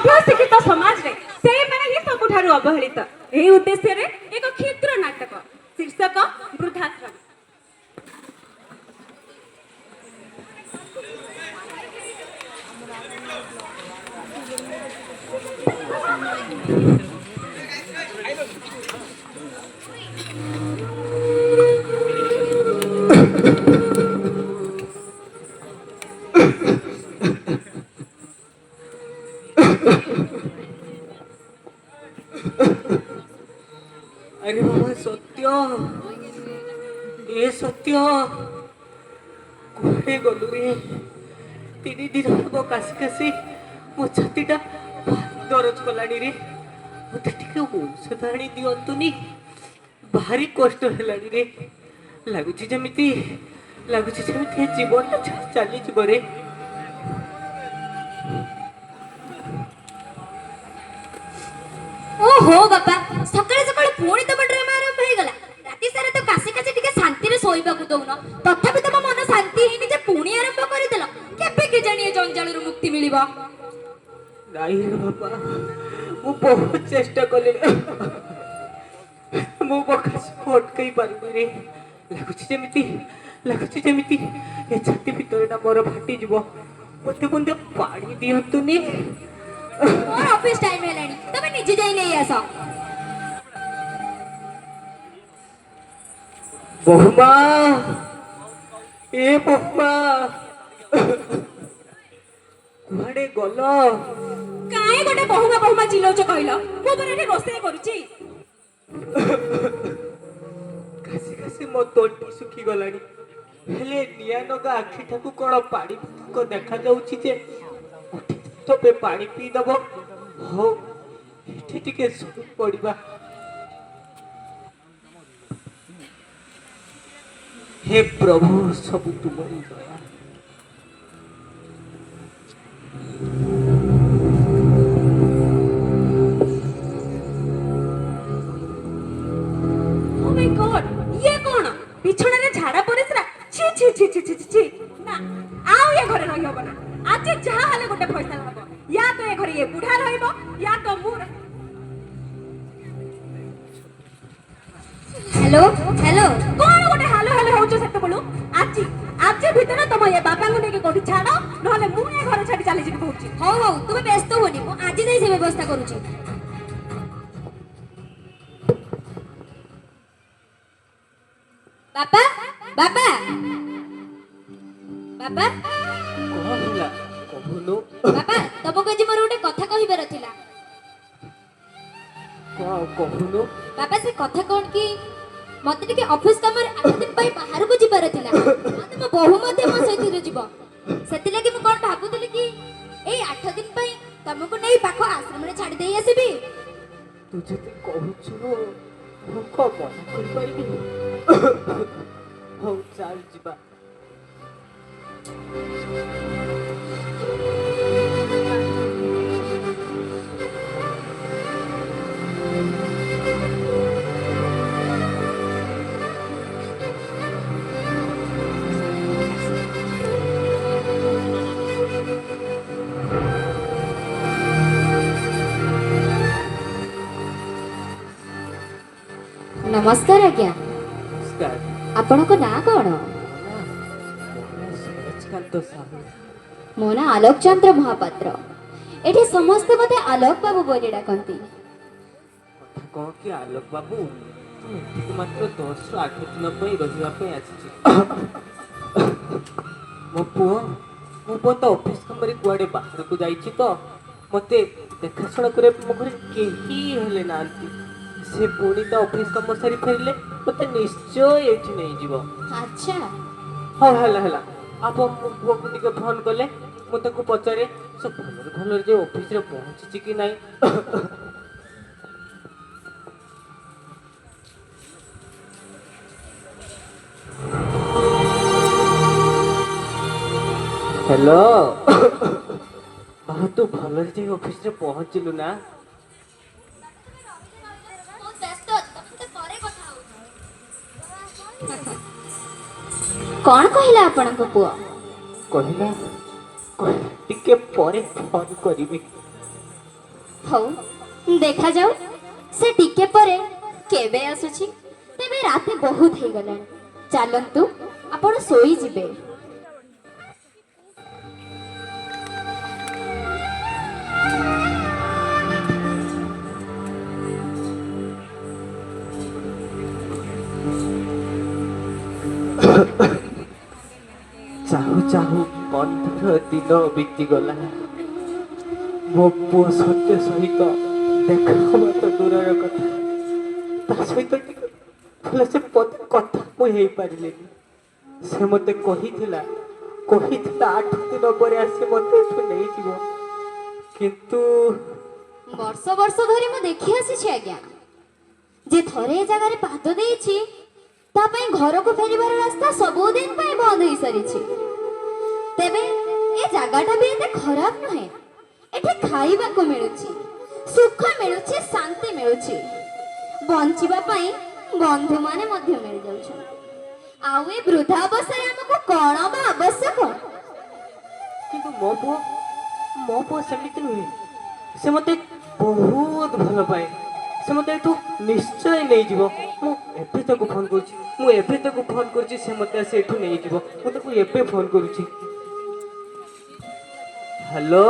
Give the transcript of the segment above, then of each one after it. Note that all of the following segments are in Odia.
मध्यशिक्षित समाज रे से माने ही सबुठारु अवहेलित एही उद्देश्य रे एक क्षुद्र नाटक शीर्षक वृद्धाश्रम। अरे बाबा सत्य ए सत्य कुआडे गलु रे 3 दिन हम काशी काशी मो छातीटा दरज कलानी रे मते टिके औषध आनी दियंतुनी भारी कष्ट हेलानी रे लागुची जेमिति जीवन चली जीव रे। ओहो बापा सकाळे सकाळे पुणी तम ड्रामा आरंभ हो गला राती सारा तो कासे कासे टिके शांति रे सोइबाकू दउन तथापि तम मन शांति हेनी जे पुणी आरंभ करिदेल केबे के जानिए जंजाल रू मुक्ति मिलिबा नहीं रे बाबा मु बहुत चेष्टा कले मु बकास फटकई पारबी रे लागुची जेमिति ए छाती भितरटा मोर फाटी जीव मते बुंदे पानी दियंतुनी मोर ऑफिस टाइम हेलानी तमे निजे जाई नै आसा बहुमा ए बहुमा कुआडे गलो काहे गोटे बहुमा बहुमा चिल्लौच कहलो मो बरे रोसे करूची कासी कासी मो तोटी सुखी गलानी हेले निया नगा आखि ठाकू कोन पानी को देखा जाउची जे तबे पानी पी दबो हो एठी टिके सुख पड़िबा। हे प्रभु सब तुमरी दया। ओ माय गॉड ये कौन बिछोना रे झाड़ा परिसरा छी छी छी छी छी छी ना आउ ये घरे रहि होबो ना आज जहा हाले गोटे फैसला हबो या तो ये घरे ये बुढ़ा रहइबो या तो मु हेलो हेलो कौन गोटे हालो हालो होउछ सेते बोलू आज भीतर तुम ये बापा को नेके कोठी छाड़ो नहले मु ये घरे छाड़ी चली जिबी कहूची हो हो तुमे व्यस्त होनी मु आज जाई से व्यवस्था करूची बापा बापा बापा कहला कहलो बापा तमको आज मोर गोटे कथा कहिबार थिला कहलो बापा से कथा कोन की मते टिके ऑफिस काम रे 8 दिन पई बाहर को जिबार थिला मते मो बहु मते मो सहित रे जीव सेति लागि मु कोन भाबुतली कि ए 8 दिन पई तमको नै पाखो आश्रम रे छाडी देई आसीबी तू जति कहछु मु को मना कर पाइबी हो चल जिबा। नमस्कार आज्ञा नमस्कार आपण को ना कोन सूरजकांत साहू मो ना आलोक चंद्र महापात्र एठी समस्त मते आलोक बाबू बोली डाकंती कथा कह कि आलोक बाबू तू एठी मात्र 10 ରୁ 8 दिन पई रहिबा पई आछि मो पुओ तो ऑफिस कमरे कुआडे बाहर को जाईछि तो मते देखाशुଣା करे मो घरे केही हेले नांती से पुणी तो ऑफिस कम सारी फेरले मते निश्चय एठी नै जीव। अच्छा हाँ हला आप पुओ को टिके फोन कले मु ताको पचारे सब भलर जे ऑफिस रे पहुंची कि नाही। हेलो बाबू तू भलर जे ऑफिस रे पहुंचलु ना कौन कहला आपण को पुआ कहला टिके परे फोन करिबी ହଉ ଦେଖାଯାଉ ସେ ଟିକେ ପରେ କେବେ ଆସୁଛି। ତେବେ ରାତି ବହୁତ ହେଇଗଲାଣି, ଚାଲନ୍ତୁ ଆପଣ ଶୋଇଯିବେ। ଚାହୁଁ ଚାହୁଁ 15 ଦିନ ବିତିଗଲା। ମୋ ପୁଅ ସତ୍ୟ ସହିତ ଦେଖା ହବା ତ ଦୂରର କଥା, ତା ସହିତ ଟିକେ ଭଲସେ କଥା ମୁଁ ହେଇପାରିଲିନି। ସେ ମୋତେ କହିଥିଲା 8 ଦିନ ପରେ ଆସି ମୋତେ ଏଠୁ ନେଇଯିବ, କିନ୍ତୁ ବର୍ଷ ବର୍ଷ ଧରି ମୁଁ ଦେଖି ଆସିଛି ଆଜ୍ଞା, ଯେ ଥରେ ଏ ଜାଗାରେ ପାଦ ଦେଇଛି ତା ପାଇଁ ଘରକୁ ଫେରିବାର ରାସ୍ତା ସବୁଦିନ ପାଇଁ ବନ୍ଦ ହେଇସାରିଛି। ତେବେ ଏ ଜାଗାଟା ବି ଏତେ ଖରାପ ନୁହେଁ। ଏଠି ଖାଇବାକୁ ମିଳୁଛି, ସୁଖ ମିଳୁଛି, ଶାନ୍ତି ମିଳୁଛି, ବଞ୍ଚିବା ପାଇଁ ବନ୍ଧୁମାନେ ମଧ୍ୟ ମିଳିଯାଉଛନ୍ତି। ଆଉ ଏ ବୃଦ୍ଧା ଅବସ୍ଥାରେ ଆମକୁ କଣ ବା ଆବଶ୍ୟକ? କିନ୍ତୁ ମୋ ପୁଅ ସେମିତି ନୁହେଁ। ସେ ମୋତେ ବହୁତ ଭଲ ପାଏ। ସେ ମୋତେ ଏଠୁ ନିଶ୍ଚୟ ନେଇଯିବ। ମୁଁ ଏବେ ତାକୁ ଫୋନ୍ କରୁଛି, ସେ ମୋତେ ଆସି ଏଠୁ ନେଇଯିବ। ମୁଁ ତାକୁ ଏବେ ଫୋନ୍ କରୁଛି। ହ୍ୟାଲୋ,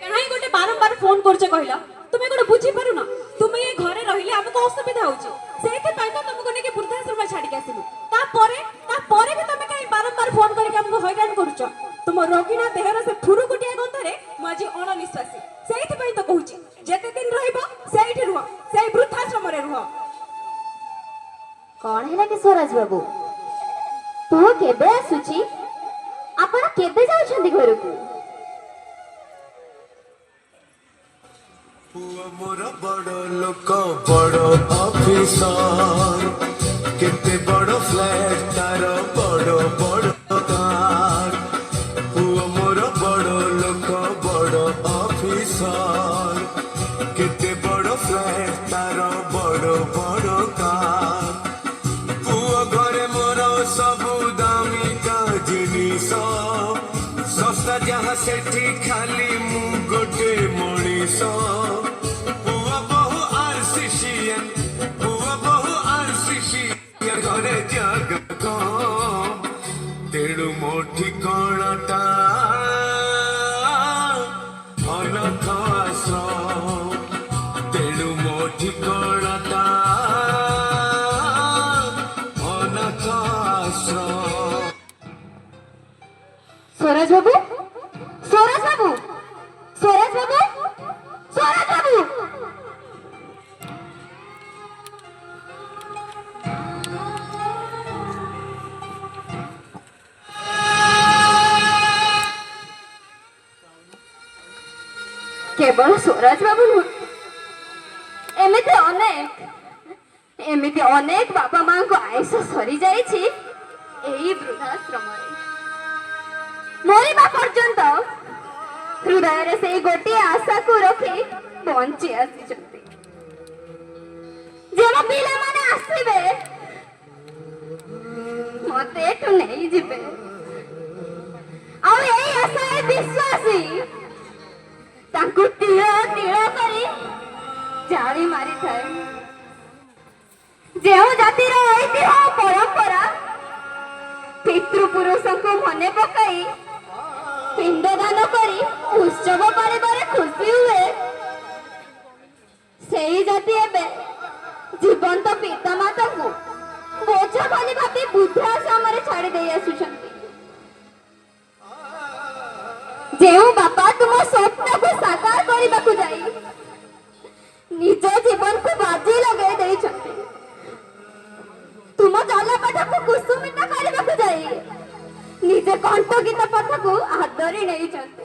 କାହିଁ ଗୋଟେ ବାରମ୍ବାର ଫୋନ କରୁଛ କହିଲ? ତୁମେ କଣ ବୁଝିପାରୁନ? ତୁମେ ଏ ଘରେ ରହିଲେ ଆମକୁ ଅସୁବିଧା ହଉଛି, ସେଇଥିପାଇଁ ତ ତୁମକୁ ନେଇକି ବୃଦ୍ଧାଶ୍ରମ ଛାଡିକି ଆସିଲୁ। ତାପରେ ବି ତମେ କାହିଁ ବାରମ୍ବାର ଫୋନ କରିକି ଆମକୁ ହଇରାଣ କରୁଛ? ତୁମ ରୋଗୀଣା ଦେହର ସେ ଫୁରୁକୁଟିଆ ଗନ୍ଧରେ ମୁଁ ଆଜି ଅଣନିଶ୍ୱାସୀ। ସେଇଥିପାଇଁ ତ କହୁଛି, ଯେତେ ଦିନ ରହିବ ସେଇଠି ରୁହ, ସେଇ ବୃଦ୍ଧାଶ୍ରମରେ ରୁହ। କଣ ହେଲା କି ସ୍ୱରାଜ ବାବୁ? ପୁଅ କେବେ ଆସୁଛି? ଆପଣ କେବେ ଯାଉଛନ୍ତି ଘରକୁ? ପୁଅ ମୋର ବଡ଼ ଲୋକ, ବଡ଼ ଅଫିସର, କେତେ ବଡ଼ ଫ୍ଲାଟ୍ ତାର, ବଡ଼ ବଡ଼ କାର। ପୁଅ ମୋର ବଡ଼ ଲୋକ, ବଡ଼ ଅଫିସର, କେତେ ବଡ଼ ଫ୍ଲାଟ୍ ତାର, ବଡ଼ ବଡ଼ କାର। ପୁଅ ଘରେ ମୋର ସବୁ ଦାମିକା ଜିନିଷ, ଶସ୍ତା ଯାହା ସେଠି ଖାଲି ମୁଁ ଗୋଟେ ମଣିଷ। ପୁଅ ବହୁ ଆରସିସିଆନ ଘରେ ଜାଗା ତେଣୁ ମୋ ଠିକଣାଟା ଅନାଥ ଆଶ୍ରମ। ତେଣୁ ମୋ ଠିକଣାଟା ଅନାଥ ଆଶ୍ରମ। ସ୍ୱରାଜ ବାବୁ, ସ୍ୱରାଜ ବାବୁ, ସ୍ୱରାଜ ବାବୁ, ସ୍ୱରାଜ ବାବୁ! କେବଳ ସ୍ୱରାଜ ବାବୁ ନୁହେଁ, ଏମିତି ଅନେକ ବାପା ମାଙ୍କ ଆୟୁଷ ସରିଯାଇଛି ଏହି ବୃଦ୍ଧାଶ୍ରମରେ। ମରିବା ପର୍ଯ୍ୟନ୍ତ ହୃଦୟରେ ସେଇ ଗୋଟିଏ ଆଶାକୁ ରଖି ବଞ୍ଚି ଆସିଛନ୍ତି, ଯେବେ ପିଲାମାନେ ଆସିବେ ମତେ ଏଠୁ ନେଇଯିବେ। ଆଉ ଏଇ ଆଶାରେ ବିଶ୍ୱାସୀ ତାଙ୍କୁ ତିଳ ତିଳ କରି ଜାଳି ମାରିଥାଏ। ଯେଉଁ ଜାତିର ଐତିହ୍ୟ ପରମ୍ପରା ପିତୃପୁରୁଷଙ୍କୁ ମନେ ପକାଇ ପିଣ୍ଡଦାନ କରି ଉତ୍ସବ କରିବାରେ ଖୁସି ହୁଏ, ସେଇ ଜାତି ଏବେ ଜୀବନ୍ତ ପିତାମାତାଙ୍କୁ ବୋଝ ବୋଲି ଭାବି ବୃଦ୍ଧାଶ୍ରମରେ ଛାଡ଼ି ଦେଇ ଆସୁଛନ୍ତି। ଯେଉଁ ବାପା ତୁମ ସ୍ୱପ୍ନକୁ ସାକାର କରିବାକୁ ଯାଇ ନିଜ ଜୀବନକୁ ବାଜି ଲଗାଇ ଦେଇଛନ୍ତି, ତୁମ ଜଲପଥକୁ କୁସୁମିତ କରିବାକୁ ଯାଇ ନିଜେ କଣ୍ଟକିତ ପଥକୁ ଆଦରି ନେଇଛନ୍ତି।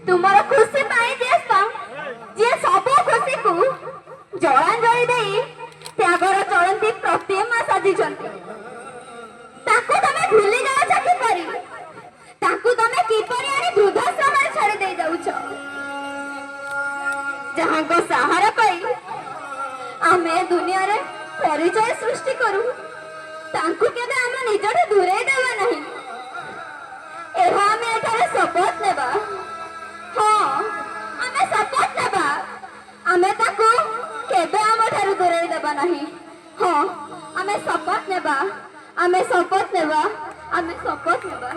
ତୁମର ଖୁସି ପାଇଁ ଯିଏ ସବୁ ଖୁସିକୁ ଜଳାଞ୍ଜଳି ଦେଇ ତ୍ୟାଗର ଚଳନ୍ତି ପ୍ରତିମା ସାଜିଛନ୍ତି, ତାଙ୍କୁ ତମେ ଭୁଲି ଯାଉଛ କିପରି? ତାଙ୍କୁ ତମେ କିପରି ଆଣି ବୃଦ୍ଧାଶ୍ରମରେ ଛାଡ଼ି ଦେଇ ଯାଉଛ? ଯାହାଙ୍କ ସାହାରା ପାଇ ଆମେ ଦୁନିଆରେ ପରିଚୟ ସୃଷ୍ଟି କରୁ, ତାଙ୍କୁ କେବେ ଆମ ନିଜଠୁ ଦୂରେଇ ଦେବା ନାହିଁ, ଏହା ଆମେ ଏଠାରେ ଶପଥ ଦୂରେଇ ଦେବା ନାହିଁ। ହଁ ଆମେ ଶପଥ ନେବା, ଆମେ ଶପଥ ନେବା, ଆମେ ଶପଥ ନେବା।